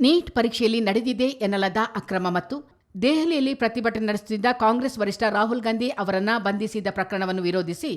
Neat ಪರೀಕ್ಷೆಯಲ್ಲಿ ನಡೆದಿದೆ ಎನ್ನಲಾದ ಅಕ್ರಮ ಮತ್ತು ದೆಹಲಿಯಲ್ಲಿ ಪ್ರತಿಭಟನೆ ನಡೆಸುತ್ತಿದ್ದ ಕಾಂಗ್ರೆಸ್ ವರಿಷ್ಠ ರಾಹುಲ್ ಗಾಂಧಿ ಅವರನ್ನ ಬಂಧಿಸಿದ ಪ್ರಕರಣವನ್ನು ವಿರೋಧಿಸಿ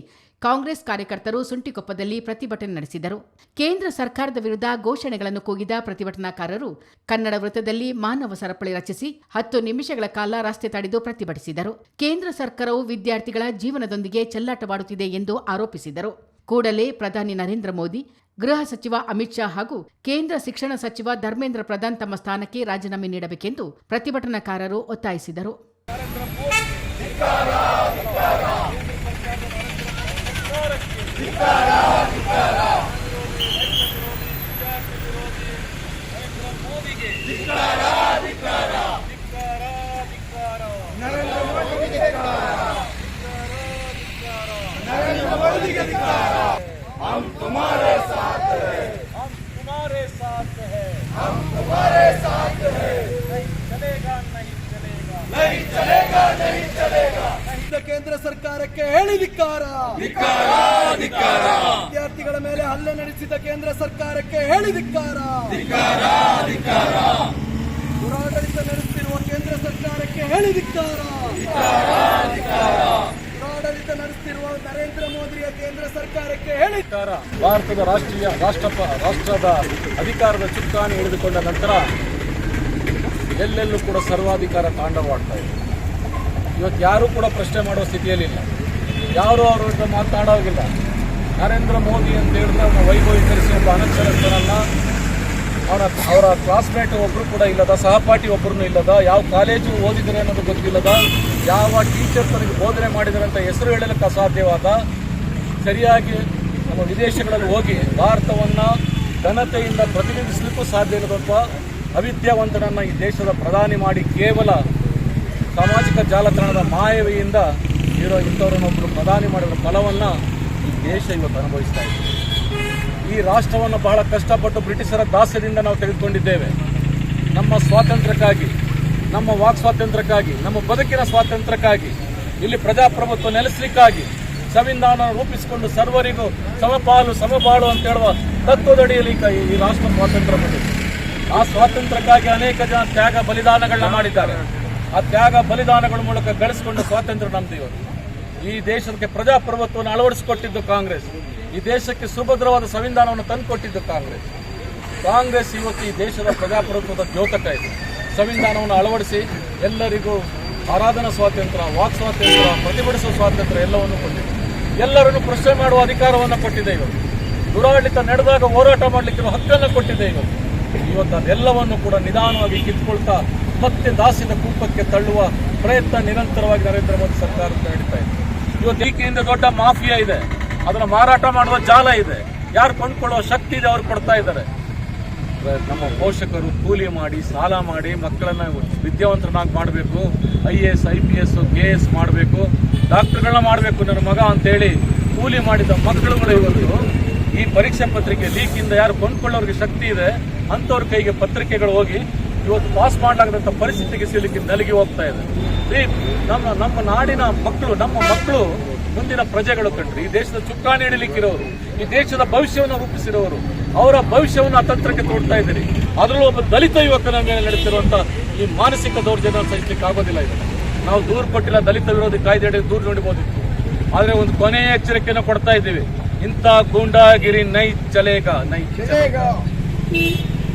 ಕಾಂಗ್ರೆಸ್ ಕಾರ್ಯಕರ್ತರು ಸುಂಟಿಕೊಪ್ಪದಲ್ಲಿ ಪ್ರತಿಭಟನೆ ನಡೆಸಿದರು. ಕೇಂದ್ರ ಸರ್ಕಾರದ ವಿರುದ್ಧ ಘೋಷಣೆಗಳನ್ನು ಕೂಗಿದ ಪ್ರತಿಭಟನಾಕಾರರು ಕನ್ನಡ ವೃತ್ತದಲ್ಲಿ ಮಾನವ ಸರಪಳಿ ರಚಿಸಿ 10 ನಿಮಿಷಗಳ ಕಾಲ ರಸ್ತೆ ತಡೆದು ಪ್ರತಿಭಟಿಸಿದರು. ಕೇಂದ್ರ ಸರ್ಕಾರವು ವಿದ್ಯಾರ್ಥಿಗಳ ಜೀವನದೊಂದಿಗೆ ಚೆಲ್ಲಾಟವಾಡುತ್ತಿದೆ ಎಂದು ಆರೋಪಿಸಿದರು. ಕೂಡಲೇ ಪ್ರಧಾನಿ ನರೇಂದ್ರ ಮೋದಿ, ಗೃಹ ಸಚಿವ ಅಮಿತ್ ಶಾ ಹಾಗೂ ಕೇಂದ್ರ ಶಿಕ್ಷಣ ಸಚಿವ ಧರ್ಮೇಂದ್ರ ಪ್ರಧಾನ್ ತಮ್ಮ ಸ್ಥಾನಕ್ಕೆ ರಾಜೀನಾಮೆ ನೀಡಬೇಕೆಂದು ಪ್ರತಿಭಟನಾಕಾರರು ಒತ್ತಾಯಿಸಿದರು. हम तुम्हारे साथ हैं, हम तुम्हारे साथ हैं, हम तुम्हारे साथ हैं। नहीं चलेगा, नहीं चलेगा, नहीं चलेगा, नहीं चलेगा। ಕೇಂದ್ರ ಸರ್ಕಾರಕ್ಕೆ ಹೇಳಿ ಧಿಕ್ಕಾರ, ಧಿಕ್ಕಾರ, ಧಿಕ್ಕಾರ. ವಿದ್ಯಾರ್ಥಿಗಳ ಮೇಲೆ ಹಲ್ಲೆ ನಡೆಸಿದ ಕೇಂದ್ರ ಸರ್ಕಾರಕ್ಕೆ ಹೇಳಿ ಧಿಕ್ಕಾರ, ಧಿಕ್ಕಾರ, ಧಿಕ್ಕಾರ. ದುರಾಡಳಿತ ನಡೆಸುತ್ತಿರುವ ಕೇಂದ್ರ ಸರ್ಕಾರಕ್ಕೆ ಹೇಳಿ ಧಿಕ್ಕಾರ, ಧಿಕ್ಕಾರ, ಧಿಕ್ಕಾರ. ಆಡಳಿತ ನಡೆಸುತ್ತಿರುವ ನರೇಂದ್ರ ಮೋದಿಯ ಕೇಂದ್ರ ಸರ್ಕಾರಕ್ಕೆ ಹೇಳಿ ಭಾರತದ ರಾಷ್ಟ್ರದ ಅಧಿಕಾರದ ಚುಕ್ಕಾಣಿ ಹಿಡಿದುಕೊಂಡ ನಂತರ ಎಲ್ಲೆಲ್ಲೂ ಕೂಡ ಸರ್ವಾಧಿಕಾರ ತಾಂಡವವಾಡ್ತಾ ಇದೆ. ಇವತ್ತು ಯಾರೂ ಕೂಡ ಪ್ರಶ್ನೆ ಮಾಡುವ ಸ್ಥಿತಿಯಲ್ಲಿಲ್ಲ, ಯಾರೂ ಅವರ ವಿರುದ್ಧ ಮಾತನಾಡೋಗಿಲ್ಲ. ನರೇಂದ್ರ ಮೋದಿ ಅಂತ ಹೇಳಿದ್ರೆ ಅವನ ವೈಭವೀಕರಿಸಿ ಒಬ್ಬ ಅನಕ್ಷರಸ್ಥನನ್ನ, ಅವರ ಕ್ಲಾಸ್ಮೇಟ್ ಒಬ್ಬರು ಕೂಡ ಇಲ್ಲದ, ಸಹಪಾಠಿ ಒಬ್ಬರನ್ನು ಇಲ್ಲದ, ಯಾವ ಕಾಲೇಜು ಓದಿದರೆ ಅನ್ನೋದು ಗೊತ್ತಿಲ್ಲದ, ಯಾವ ಟೀಚರ್ ತನಗೆ ಬೋಧನೆ ಮಾಡಿದರೆ ಅಂತ ಹೆಸರು ಹೇಳಲಿಕ್ಕೆ ಅಸಾಧ್ಯವಾದ, ಸರಿಯಾಗಿ ನಮ್ಮ ವಿದೇಶಗಳಲ್ಲಿ ಹೋಗಿ ಭಾರತವನ್ನು ಘನತೆಯಿಂದ ಪ್ರತಿನಿಧಿಸಲಿಕ್ಕೂ ಸಾಧ್ಯ ಇಲ್ಲದೊಬ್ಬ ಅವಿದ್ಯಾವಂತನನ್ನು ಈ ದೇಶದ ಪ್ರಧಾನಿ ಮಾಡಿ ಕೇವಲ ಸಾಮಾಜಿಕ ಜಾಲತಾಣದ ಮಾಯವಿಯಿಂದ ಇಂಥವರನ್ನೊಬ್ಬರು ಪ್ರಧಾನಿ ಮಾಡಿದ ಫಲವನ್ನು ಈ ದೇಶ ಇವತ್ತು ಅನುಭವಿಸ್ತಾ ಇದೆ. ಈ ರಾಷ್ಟ್ರವನ್ನು ಬಹಳ ಕಷ್ಟಪಟ್ಟು ಬ್ರಿಟಿಷರ ದಾಸ್ಯದಿಂದ ನಾವು ತೆಗೆದುಕೊಂಡಿದ್ದೇವೆ. ನಮ್ಮ ಸ್ವಾತಂತ್ರ್ಯಕ್ಕಾಗಿ, ನಮ್ಮ ವಾಕ್ ಸ್ವಾತಂತ್ರ್ಯಕ್ಕಾಗಿ, ನಮ್ಮ ಬದುಕಿನ ಸ್ವಾತಂತ್ರ್ಯಕ್ಕಾಗಿ, ಇಲ್ಲಿ ಪ್ರಜಾಪ್ರಭುತ್ವ ನೆಲೆಸಲಿಕ್ಕಾಗಿ ಸಂವಿಧಾನ ರೂಪಿಸಿಕೊಂಡು ಸರ್ವರಿಗೂ ಸಮಪಾಲು ಸಮಬಾಳು ಅಂತ ಹೇಳುವ ತತ್ವದಡಿಯಲ್ಲಿ ಈ ರಾಷ್ಟ್ರ ಸ್ವಾತಂತ್ರ್ಯ ಬಂದಿದೆ. ಆ ಸ್ವಾತಂತ್ರ್ಯಕ್ಕಾಗಿ ಅನೇಕ ಜನ ತ್ಯಾಗ ಬಲಿದಾನಗಳನ್ನ ಮಾಡಿದ್ದಾರೆ. ಆ ತ್ಯಾಗ ಬಲಿದಾನಗಳ ಮೂಲಕ ಗಳಿಸಿಕೊಂಡ ಸ್ವಾತಂತ್ರ್ಯ ನಮ್ದು. ಇವತ್ತು ಈ ದೇಶಕ್ಕೆ ಪ್ರಜಾಪ್ರಭುತ್ವವನ್ನು ಅಳವಡಿಸಿಕೊಟ್ಟಿದ್ದು ಕಾಂಗ್ರೆಸ್. ಈ ದೇಶಕ್ಕೆ ಸುಭದ್ರವಾದ ಸಂವಿಧಾನವನ್ನು ತಂದುಕೊಟ್ಟಿದ್ದು ಕಾಂಗ್ರೆಸ್ ಇವತ್ತು ಈ ದೇಶದ ಪ್ರಜಾಪ್ರಭುತ್ವದ ದ್ಯೋತಕ ಇದೆ. ಸಂವಿಧಾನವನ್ನು ಅಳವಡಿಸಿ ಎಲ್ಲರಿಗೂ ಆರಾಧನಾ ಸ್ವಾತಂತ್ರ್ಯ, ವಾಕ್ ಸ್ವಾತಂತ್ರ್ಯ, ಪ್ರತಿಭಟಿಸುವ ಸ್ವಾತಂತ್ರ್ಯ ಎಲ್ಲವನ್ನು ಕೊಟ್ಟಿದೆ. ಎಲ್ಲರನ್ನು ಪ್ರಶ್ನೆ ಮಾಡುವ ಅಧಿಕಾರವನ್ನು ಕೊಟ್ಟಿದೆ. ಇವತ್ತು ದುರಾಡಳಿತ ನಡೆದಾಗ ಹೋರಾಟ ಮಾಡಲಿಕ್ಕೆ ಹಕ್ಕನ್ನು ಕೊಟ್ಟಿದೆ. ಇವತ್ತು ಅದೆಲ್ಲವನ್ನು ಕೂಡ ನಿಧಾನವಾಗಿ ಕಿತ್ಕೊಳ್ತಾ ಮತ್ತೆ ದಾಸ್ಯದ ಕೂಪಕ್ಕೆ ತಳ್ಳುವ ಪ್ರಯತ್ನ ನಿರಂತರವಾಗಿ ನರೇಂದ್ರ ಮೋದಿ ಸರ್ಕಾರದಿಂದ ನಡೀತಾ ಇದೆ. ಇವತ್ತು ಈಕೆಯಿಂದ ದೊಡ್ಡ ಮಾಫಿಯಾ ಇದೆ, ಅದನ್ನು ಮಾರಾಟ ಮಾಡುವ ಜಾಲ ಇದೆ, ಯಾರು ಕೊಂಡ್ಕೊಳ್ಳುವ ಶಕ್ತಿ ಇದೆ ಅವ್ರು ಕೊಡ್ತಾ ಇದ್ದಾರೆ. ನಮ್ಮ ಪೋಷಕರು ಕೂಲಿ ಮಾಡಿ, ಸಾಲ ಮಾಡಿ ಮಕ್ಕಳನ್ನ ವಿದ್ಯಾವಂತರನ್ನಾಗಿ ಮಾಡಬೇಕು, IAS, IPS, KS ಮಾಡಬೇಕು, ಡಾಕ್ಟರ್ಗಳನ್ನ ಮಾಡಬೇಕು ನನ್ನ ಮಗ ಅಂತೇಳಿ ಕೂಲಿ ಮಾಡಿದ ಮಕ್ಕಳುಗಳು ಇವತ್ತು ಈ ಪರೀಕ್ಷಾ ಪತ್ರಿಕೆ ಲೀಕಿಂದ ಯಾರು ಕೊಂಡ್ಕೊಳ್ಳೋರಿಗೆ ಶಕ್ತಿ ಇದೆ ಅಂಥವ್ರ ಕೈಗೆ ಪತ್ರಿಕೆಗಳು ಹೋಗಿ ಇವತ್ತು ಪಾಸ್ ಮಾಡಲಾಗದಂಥ ಪರಿಸ್ಥಿತಿಗೆ ಸಿಗಲಿಕ್ಕೆ ನಲಗಿ ಹೋಗ್ತಾ ಇದೆ. ನಮ್ಮ ನಾಡಿನ ಮಕ್ಕಳು, ನಮ್ಮ ಮಕ್ಕಳು ಮುಂದಿನ ಪ್ರಜೆಗಳು ಕಂಡ್ರಿ, ಈ ದೇಶದ ಚುಕ್ಕಾಣಿ ಹಿಡಿಲಿಕ್ಕಿರೋರು, ಈ ದೇಶದ ಭವಿಷ್ಯವನ್ನು ರೂಪಿಸಿರೋರು, ಅವರ ಭವಿಷ್ಯವನ್ನು ಅತಂತ್ರಕ್ಕೆ ತೋಡ್ತಾ ಇದ್ದೀರಿ. ಅದರಲ್ಲೂ ಒಬ್ಬ ದಲಿತ ಯುವಕನ ಮೇಲೆ ನಡೆಸಿರುವಂಥ ಈ ಮಾನಸಿಕ ದೌರ್ಜನ್ಯ ಸಹಿಸಲಿಕ್ಕೆ ಆಗೋದಿಲ್ಲ. ಇದನ್ನು ನಾವು ದೂರು ಕೊಟ್ಟಿಲ್ಲ, ದಲಿತ ವಿರೋಧಿ ಕಾಯ್ದೆ ದೂರು ನೋಡಬಹುದಿತ್ತು. ಆದರೆ ಒಂದು ಕೊನೆಯ ಎಚ್ಚರಿಕೆಯನ್ನು ಕೊಡ್ತಾ ಇದ್ದೀವಿ, ಇಂಥ ಗೂಂಡಾಗಿರಿ ನೈ ಚಲೇಗಾ, ನೈ ಚಲೇಗಾ.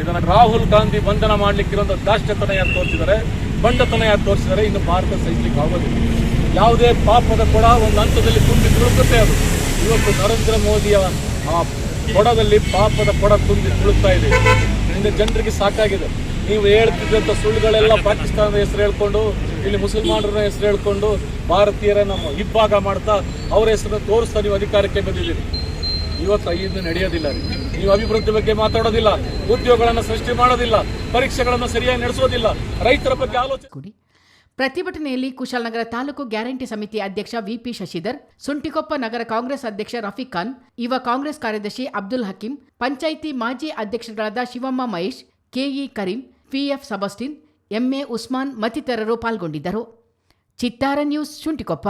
ಇದನ್ನು ರಾಹುಲ್ ಗಾಂಧಿ ಬಂಧನ ಮಾಡಲಿಕ್ಕಿರುವಂಥ ದಾಷ್ಟ್ಯತನ ಯಾರು ತೋರಿಸಿದ್ದಾರೆ, ಬಂಡತನ ಯಾರು ತೋರಿಸಿದ್ದಾರೆ, ಇನ್ನು ಭಾರತ ಸಹಿಸಲಿಕ್ಕೆ ಆಗೋದಿಲ್ಲ. ಯಾವುದೇ ಪಾಪದ ಕೊಡ ಒಂದು ಹಂತದಲ್ಲಿ ತುಂಬಿ ತುಳುಕುತ್ತೆ. ಅದು ಇವತ್ತು ನರೇಂದ್ರ ಮೋದಿಯ ಆ ಕೊಡದಲ್ಲಿ ಪಾಪದ ಕೊಡ ತುಂಬಿ ತುಳುಕ್ತಾ ಇದೆ. ಇಂದು ಜನರಿಗೆ ಸಾಕಾಗಿದೆ. ನೀವು ಹೇಳ್ತಿದ್ದಂಥ ಸುಳ್ಳುಗಳೆಲ್ಲ ಪಾಕಿಸ್ತಾನದ ಹೆಸರು ಹೇಳ್ಕೊಂಡು, ಇಲ್ಲಿ ಮುಸಲ್ಮಾನರ ಹೆಸರು ಹೇಳ್ಕೊಂಡು ಭಾರತೀಯರನ್ನು ಇಬ್ಬಾಗ ಮಾಡ್ತಾ ಅವರ ಹೆಸರನ್ನು ತೋರಿಸ್ತಾ ನೀವು ಅಧಿಕಾರಕ್ಕೆ ಬಂದಿದ್ದೀರಿ. ಇವತ್ತು ಇದು ನಡೆಯೋದಿಲ್ಲ. ನೀವು ಅಭಿವೃದ್ಧಿ ಬಗ್ಗೆ ಮಾತಾಡೋದಿಲ್ಲ, ಉದ್ಯೋಗಗಳನ್ನು ಸೃಷ್ಟಿ ಮಾಡೋದಿಲ್ಲ, ಪರೀಕ್ಷೆಗಳನ್ನು ಸರಿಯಾಗಿ ನಡೆಸೋದಿಲ್ಲ, ರೈತರ ಬಗ್ಗೆ ಆಲೋಚನೆ. ಪ್ರತಿಭಟನೆಯಲ್ಲಿ ಕುಶಾಲನಗರ ತಾಲೂಕು ಗ್ಯಾರಂಟಿ ಸಮಿತಿ ಅಧ್ಯಕ್ಷ VP ಶಶಿಧರ್, ಸುಂಟಿಕೊಪ್ಪ ನಗರ ಕಾಂಗ್ರೆಸ್ ಅಧ್ಯಕ್ಷ ರಫೀಕ್ ಖಾನ್, ಯುವ ಕಾಂಗ್ರೆಸ್ ಕಾರ್ಯದರ್ಶಿ ಅಬ್ದುಲ್ ಹಕೀಂ, ಪಂಚಾಯಿತಿ ಮಾಜಿ ಅಧ್ಯಕ್ಷರುಗಳಾದ Shivamma Mahesh, KE Karim, PF ಸಬಸ್ಟಿನ್, MA Usman ಮತ್ತಿತರರು ಪಾಲ್ಗೊಂಡಿದ್ದರು. ಚಿತ್ತಾರ ನ್ಯೂಸ್, ಸುಂಟಿಕೊಪ್ಪ.